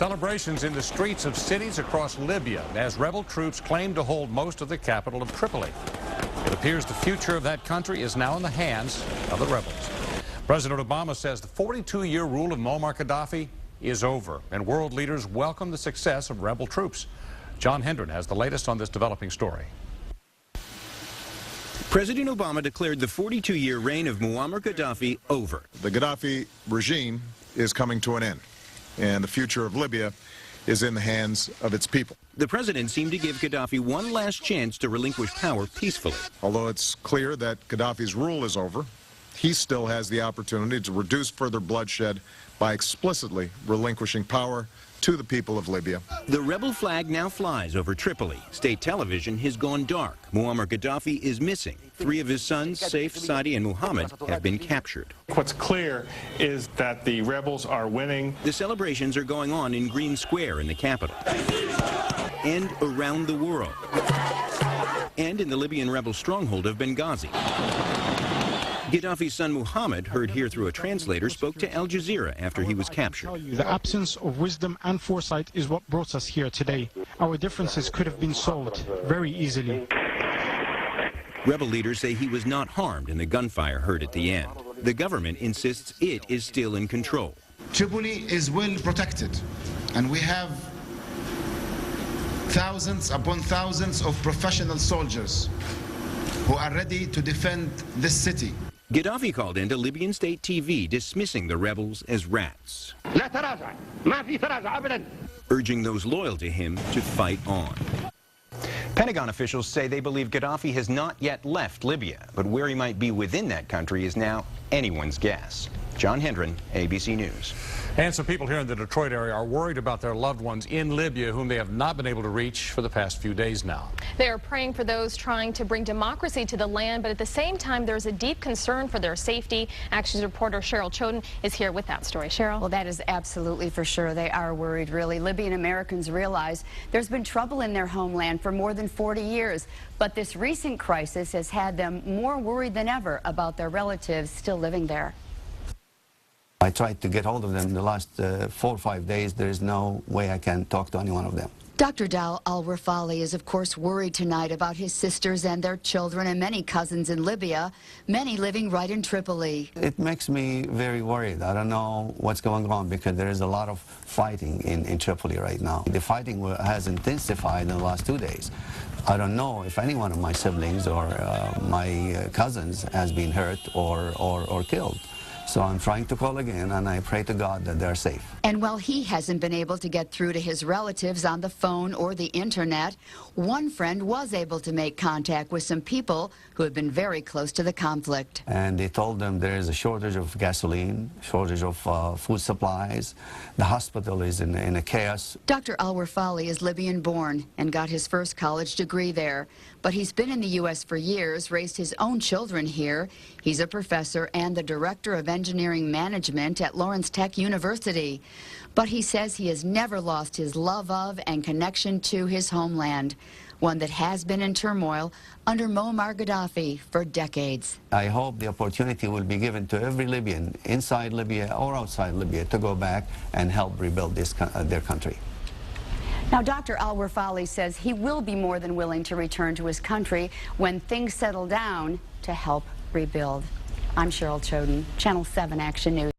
Celebrations in the streets of cities across Libya as rebel troops claim to hold most of the capital of Tripoli. It appears the future of that country is now in the hands of the rebels. President Obama says the 42-year rule of Muammar Gaddafi is over, and world leaders welcome the success of rebel troops. John Hendren has the latest on this developing story. President Obama declared the 42-year reign of Muammar Gaddafi over. The Gaddafi regime is coming to an end, and the future of Libya is in the hands of its people. The president seemed to give Gaddafi one last chance to relinquish power peacefully. Although it's clear that Gaddafi's rule is over, he still has the opportunity to reduce further bloodshed by explicitly relinquishing power to the people of Libya. The rebel flag now flies over Tripoli. State television has gone dark. Muammar Gaddafi is missing. 3 of his sons, Saif, Saadi, and Muhammad, have been captured. What's clear is that the rebels are winning. The celebrations are going on in Green Square in the capital and around the world, and in the Libyan rebel stronghold of Benghazi. Gaddafi's son Muhammad, heard here through a translator, spoke to Al Jazeera after he was captured. The absence of wisdom and foresight is what brought us here today. Our differences could have been solved very easily. Rebel leaders say he was not harmed in the gunfire heard at the end. The government insists it is still in control. Tripoli is well protected, and we have thousands upon thousands of professional soldiers who are ready to defend this city. Gaddafi called into Libyan state TV dismissing the rebels as rats, urging those loyal to him to fight on. Pentagon officials say they believe Gaddafi has not yet left Libya, but where he might be within that country is now anyone's guess. John Hendren, ABC News. And some people here in the Detroit area are worried about their loved ones in Libya whom they have not been able to reach for the past few days now. They are praying for those trying to bring democracy to the land, but at the same time, there's a deep concern for their safety. Actions reporter Cheryl Choden is here with that story. Cheryl? Well, that is absolutely for sure. They are worried, really. Libyan Americans realize there's been trouble in their homeland for more than 40 years, but this recent crisis has had them more worried than ever about their relatives still living there. I tried to get hold of them the last 4 or 5 days. There is no way I can talk to any one of them. Dr. Dal Al-Rafali is, of course, worried tonight about his sisters and their children and many cousins in Libya, many living right in Tripoli. It makes me very worried. I don't know what's going on because there is a lot of fighting in Tripoli right now. The fighting has intensified in the last 2 days. I don't know if any one of my siblings or my cousins has been hurt or killed. So I'm trying to call again, and I pray to God that they're safe. And while he hasn't been able to get through to his relatives on the phone or the internet, one friend was able to make contact with some people who have been very close to the conflict. And they told them there is a shortage of gasoline, shortage of food supplies. The hospital is in a chaos. Dr. Al-Rafali is Libyan-born and got his first college degree there. But he's been in the U.S. for years, raised his own children here. He's a professor and the director of engineering management at Lawrence Tech University. But he says he has never lost his love of and connection to his homeland, one that has been in turmoil under Muammar Gaddafi for decades. I hope the opportunity will be given to every Libyan, inside Libya or outside Libya, to go back and help rebuild their country. Now, Dr. Al-Rafali says he will be more than willing to return to his country when things settle down to help rebuild. I'm Cheryl Choden, Channel 7 Action News.